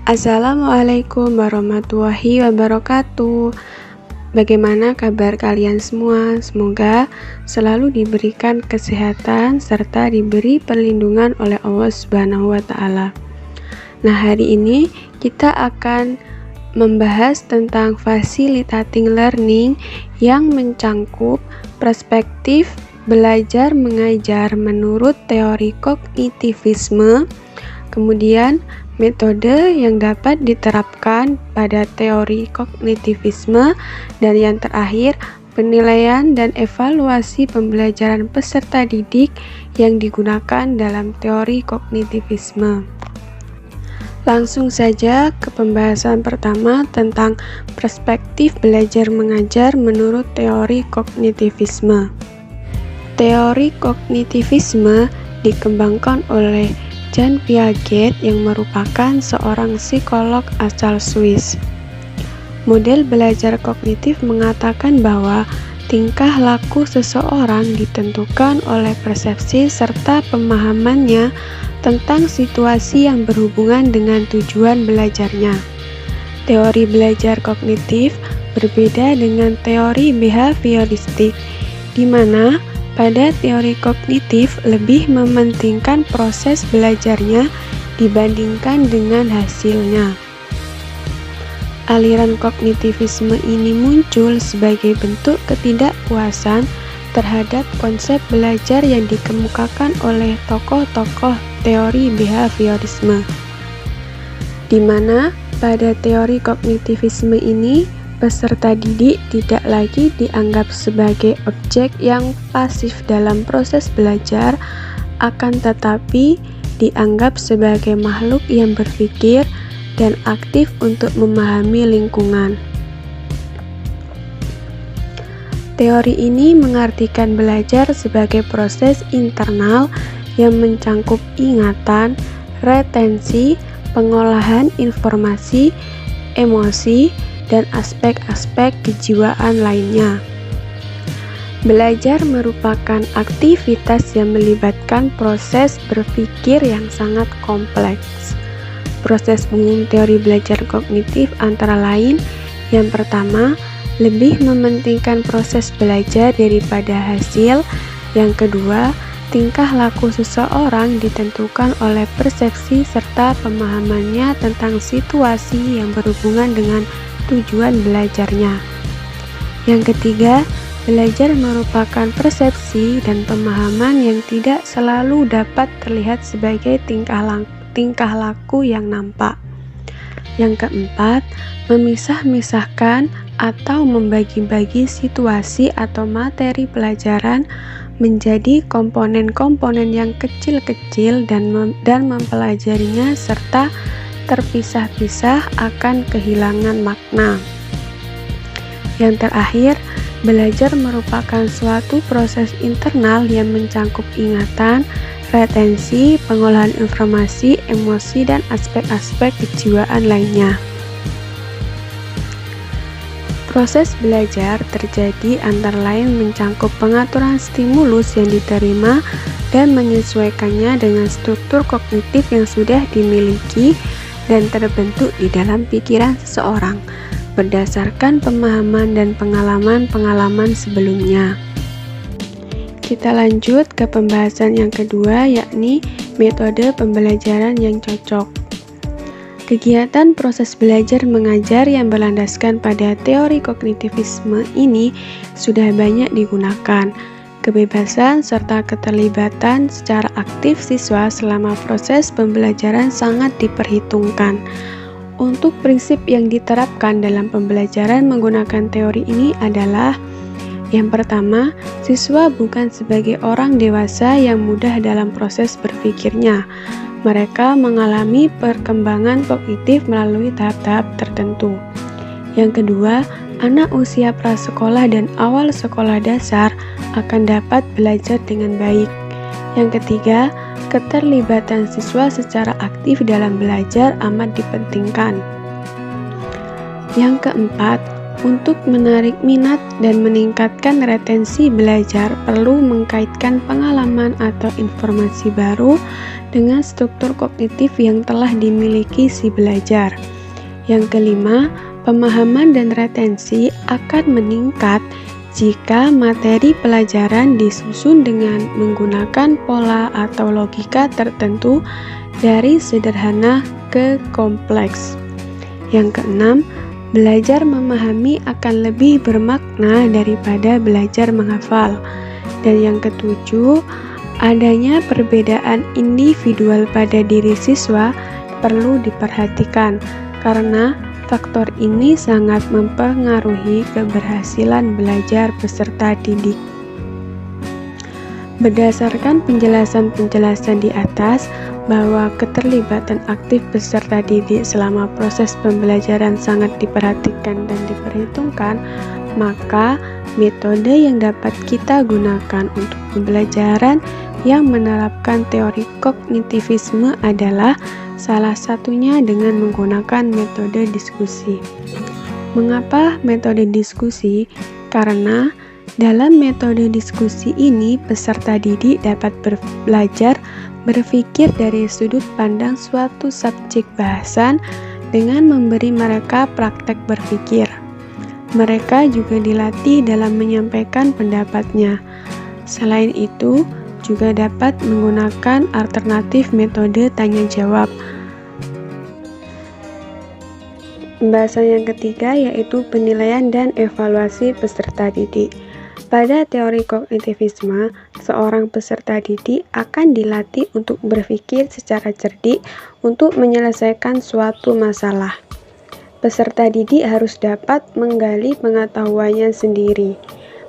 Assalamualaikum warahmatullahi wabarakatuh. Bagaimana kabar kalian semua? Semoga selalu diberikan kesehatan serta diberi perlindungan oleh Allah Subhanahu wa Ta'ala. Nah, hari ini kita akan membahas tentang facilitating learning yang mencangkup perspektif belajar mengajar menurut teori kognitivisme, kemudian metode yang dapat diterapkan pada teori kognitivisme, dan yang terakhir penilaian dan evaluasi pembelajaran peserta didik yang digunakan dalam teori kognitivisme. Langsung saja ke pembahasan pertama tentang perspektif belajar mengajar menurut teori kognitivisme. Teori kognitivisme dikembangkan oleh Jean Piaget yang merupakan seorang psikolog asal Swiss. Model belajar kognitif mengatakan bahwa tingkah laku seseorang ditentukan oleh persepsi serta pemahamannya tentang situasi yang berhubungan dengan tujuan belajarnya. Teori belajar kognitif berbeda dengan teori behavioristik, di mana pada teori kognitif lebih mementingkan proses belajarnya dibandingkan dengan hasilnya. Aliran kognitivisme ini muncul sebagai bentuk ketidakpuasan terhadap konsep belajar yang dikemukakan oleh tokoh-tokoh teori behaviorisme, di mana pada teori kognitivisme ini peserta didik tidak lagi dianggap sebagai objek yang pasif dalam proses belajar, akan tetapi dianggap sebagai makhluk yang berpikir dan aktif untuk memahami lingkungan. Teori ini mengartikan belajar sebagai proses internal yang mencangkup ingatan, retensi, pengolahan informasi, emosi, dan aspek-aspek kejiwaan lainnya. Belajar merupakan aktivitas yang melibatkan proses berpikir yang sangat kompleks. Proses umum teori belajar kognitif antara lain: yang pertama, lebih mementingkan proses belajar daripada hasil. Yang kedua, tingkah laku seseorang ditentukan oleh persepsi serta pemahamannya tentang situasi yang berhubungan dengan tujuan belajarnya. Yang ketiga, belajar merupakan persepsi dan pemahaman yang tidak selalu dapat terlihat sebagai tingkah laku yang nampak. Yang keempat, memisah-misahkan atau membagi-bagi situasi atau materi pelajaran menjadi komponen-komponen yang kecil-kecil dan mempelajarinya serta terpisah-pisah akan kehilangan makna. Yang terakhir, belajar merupakan suatu proses internal yang mencangkup ingatan, retensi, pengolahan informasi, emosi, dan aspek-aspek kejiwaan lainnya. Proses belajar terjadi antara lain mencangkup pengaturan stimulus yang diterima dan menyesuaikannya dengan struktur kognitif yang sudah dimiliki dan terbentuk di dalam pikiran seseorang berdasarkan pemahaman dan pengalaman-pengalaman sebelumnya. Kita lanjut ke pembahasan yang kedua, yakni metode pembelajaran yang cocok. Kegiatan proses belajar mengajar yang berlandaskan pada teori kognitivisme ini sudah banyak digunakan. Kebebasan serta keterlibatan secara aktif siswa selama proses pembelajaran sangat diperhitungkan. Untuk prinsip yang diterapkan dalam pembelajaran menggunakan teori ini adalah: yang pertama, siswa bukan sebagai orang dewasa yang mudah dalam proses berpikirnya. Mereka mengalami perkembangan kognitif melalui tahap-tahap tertentu. Yang kedua, anak usia prasekolah dan awal sekolah dasar akan dapat belajar dengan baik. Yang ketiga, keterlibatan siswa secara aktif dalam belajar amat dipentingkan. Yang keempat, Untuk menarik minat dan meningkatkan retensi belajar, perlu mengkaitkan pengalaman atau informasi baru dengan struktur kognitif yang telah dimiliki si belajar. Yang kelima, pemahaman dan retensi akan meningkat jika materi pelajaran disusun dengan menggunakan pola atau logika tertentu dari sederhana ke kompleks. Yang keenam, belajar memahami akan lebih bermakna daripada belajar menghafal. Dan yang ketujuh, adanya perbedaan individual pada diri siswa perlu diperhatikan karena faktor ini sangat mempengaruhi keberhasilan belajar peserta didik. Berdasarkan penjelasan-penjelasan di atas, bahwa keterlibatan aktif peserta didik selama proses pembelajaran sangat diperhatikan dan diperhitungkan, maka metode yang dapat kita gunakan untuk pembelajaran yang menerapkan teori kognitivisme adalah salah satunya dengan menggunakan metode diskusi. Mengapa metode diskusi? Karena dalam metode diskusi ini peserta didik dapat belajar berpikir dari sudut pandang suatu subjek bahasan dengan memberi mereka praktek berpikir. Mereka juga dilatih dalam menyampaikan pendapatnya. Selain itu, juga dapat menggunakan alternatif metode tanya jawab. Pembahasan yang ketiga yaitu penilaian dan evaluasi peserta didik. Pada teori kognitivisme, seorang peserta didik akan dilatih untuk berpikir secara cerdik untuk menyelesaikan suatu masalah. Peserta didik harus dapat menggali pengetahuannya sendiri.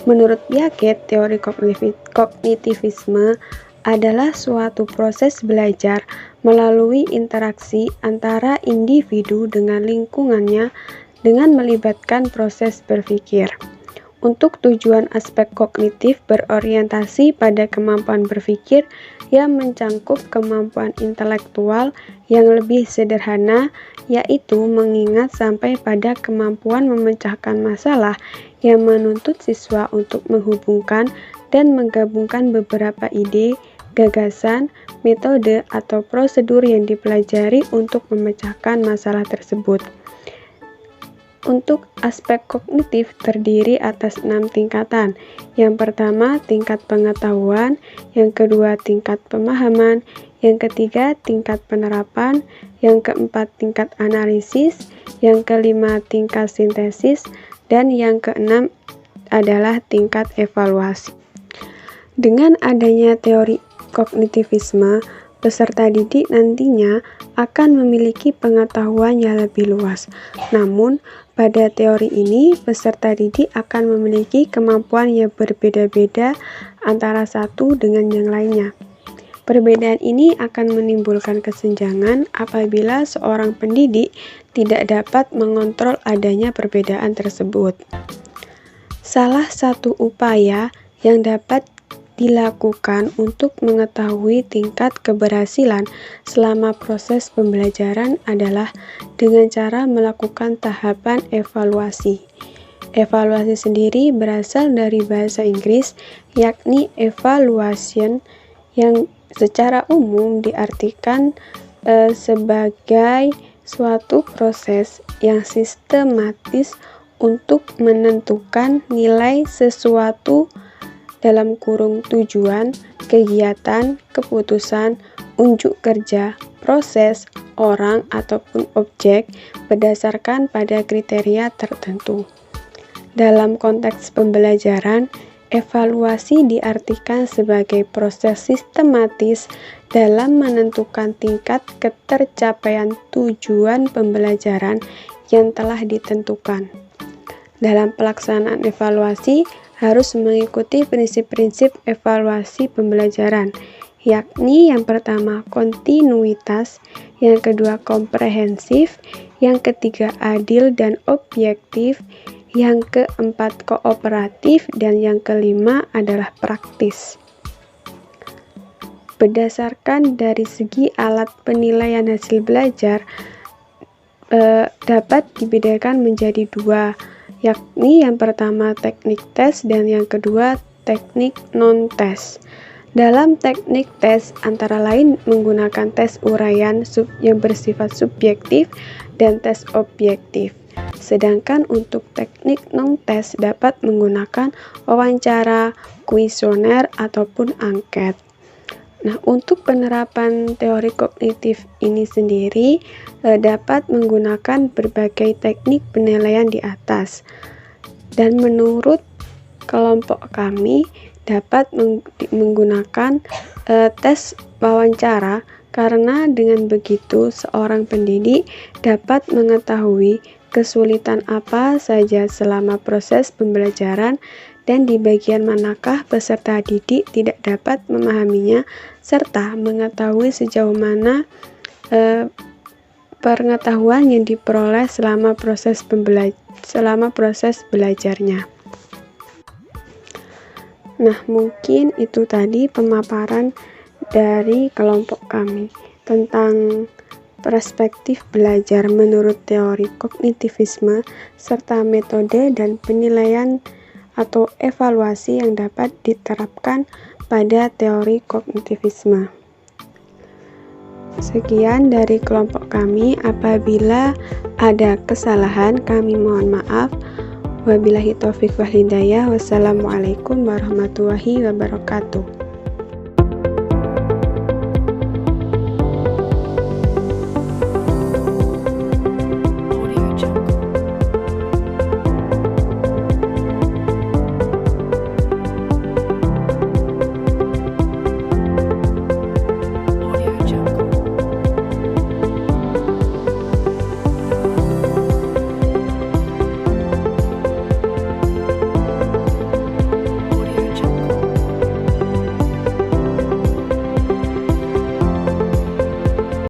Menurut Piaget, teori kognitivisme adalah suatu proses belajar melalui interaksi antara individu dengan lingkungannya dengan melibatkan proses berpikir. Untuk tujuan aspek kognitif berorientasi pada kemampuan berpikir yang mencangkup kemampuan intelektual yang lebih sederhana, yaitu mengingat sampai pada kemampuan memecahkan masalah yang menuntut siswa untuk menghubungkan dan menggabungkan beberapa ide, gagasan, metode, atau prosedur yang dipelajari untuk memecahkan masalah tersebut. Untuk aspek kognitif terdiri atas 6 tingkatan. Yang pertama, tingkat pengetahuan. Yang kedua, tingkat pemahaman. Yang ketiga, tingkat penerapan. Yang keempat, tingkat analisis. Yang kelima, tingkat sintesis. Dan yang keenam adalah tingkat evaluasi. Dengan adanya teori kognitivisme, peserta didik nantinya akan memiliki pengetahuan yang lebih luas. Namun, pada teori ini, peserta didik akan memiliki kemampuan yang berbeda-beda antara satu dengan yang lainnya. Perbedaan ini akan menimbulkan kesenjangan apabila seorang pendidik tidak dapat mengontrol adanya perbedaan tersebut. Salah satu upaya yang dapat dilakukan untuk mengetahui tingkat keberhasilan selama proses pembelajaran adalah dengan cara melakukan tahapan evaluasi. Evaluasi sendiri berasal dari bahasa Inggris, yakni evaluation, yang secara umum diartikan sebagai suatu proses yang sistematis untuk menentukan nilai sesuatu dalam kurung tujuan, kegiatan, keputusan, unjuk kerja, proses, orang, ataupun objek berdasarkan pada kriteria tertentu. Dalam konteks pembelajaran, evaluasi diartikan sebagai proses sistematis dalam menentukan tingkat ketercapaian tujuan pembelajaran yang telah ditentukan. Dalam pelaksanaan evaluasi, harus mengikuti prinsip-prinsip evaluasi pembelajaran, yakni yang pertama kontinuitas, yang kedua komprehensif, yang ketiga adil dan objektif, yang keempat kooperatif, dan yang kelima adalah praktis. Berdasarkan dari segi alat penilaian hasil belajar dapat dibedakan menjadi dua, yakni yang pertama teknik tes dan yang kedua teknik non-tes. Dalam teknik tes antara lain menggunakan tes uraian yang bersifat subjektif dan tes objektif. Sedangkan untuk teknik non-tes dapat menggunakan wawancara, kuesioner, ataupun angket. Nah, untuk penerapan teori kognitif ini sendiri dapat menggunakan berbagai teknik penilaian di atas. Dan menurut kelompok kami dapat menggunakan tes wawancara karena dengan begitu seorang pendidik dapat mengetahui kesulitan apa saja selama proses pembelajaran dan di bagian manakah peserta didik tidak dapat memahaminya serta mengetahui sejauh mana pengetahuan yang diperoleh selama proses belajarnya. Nah, mungkin itu tadi pemaparan dari kelompok kami tentang perspektif belajar menurut teori kognitivisme serta metode dan penilaian atau evaluasi yang dapat diterapkan pada teori kognitivisme. Sekian dari kelompok kami. Apabila ada kesalahan, kami mohon maaf. Wabillahi taufiq wal hidayah. Wassalamualaikum warahmatullahi wabarakatuh.